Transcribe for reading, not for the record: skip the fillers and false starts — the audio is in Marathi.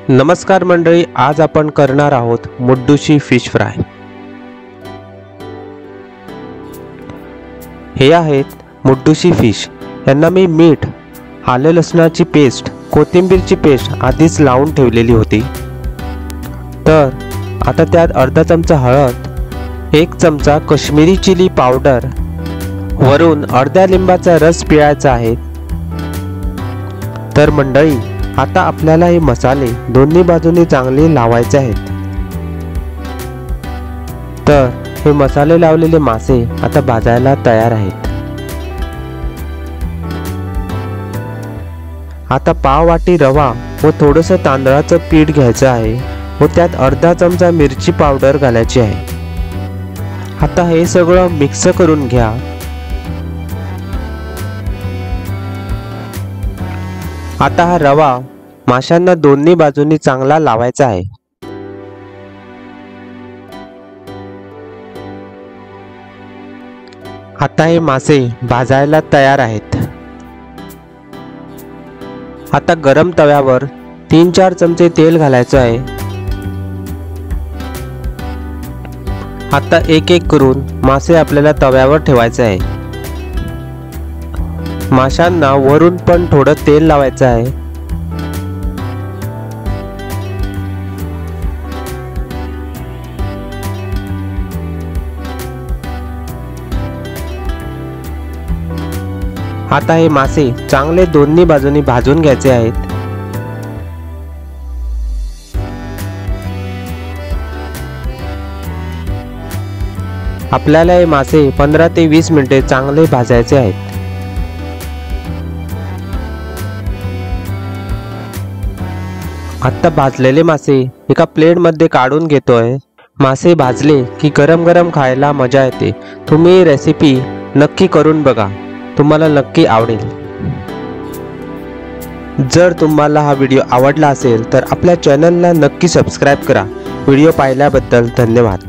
नमस्कार मंडळी, आज आपण करणार आहोत मुड्डूशी फिश फ्राय। हे आहेत मुड्डूशी फिश। यांना मी मीठ, आले लसणाची पेस्ट, कोथिंबीरची पेस्ट आधीच लावून ठेवलेली होती। तर आता त्यात अर्धा चमचा हळद, 1 चमचा काश्मीरी चिली पावडर, वरून अर्ध्या लिंबाचा रस पिळायचा आहे। तर मंडळी, आता आपल्याला हे मसाले दोन्ही बाजूनी चांगले लावायचे आहेत। तर हे मसाले लावलेले मासे आता भाजायला तयार आहेत। आता पाव वाटी रवा व थोडंसं तांदळाचं पीठ घ्यायचं आहे व त्यात अर्धा चमचा मिरची पावडर घालायची आहे। आता हे सगळं मिक्स करून घ्या। आता हा रवा माशांना दोन्ही बाजूनी चांगला लावायचा आहे। आता हे मासे भाजायला तयार आहेत। आता गरम तव्यावर 3-4 चमचे तेल घालायचं आहे। आता एक एक करून मासे आपल्याला तव्यावर ठेवायचे आहे। माशांना वरून पण थोडं तेल लावायचं आहे। आता हे मासे चांगले दोन्ही बाजूनी भाजून घ्यायचे आहेत। आपल्याला हे मासे 15 ते 20 मिनिटे चांगले भाजायचे आहेत। आता भाजलेले मासे एका प्लेट मध्ये काढून घेतोय। मासे भाजले की गरम गरम खायला मजा येते। तुम्ही ही रेसिपी नक्की करून बघा, तुम्हाला नक्की आवडेल। जर तुम्हाला हा व्हिडिओ आवडला असेल तर आपल्या चॅनलला नक्की सबस्क्राइब करा। व्हिडिओ पाहिल्याबद्दल धन्यवाद।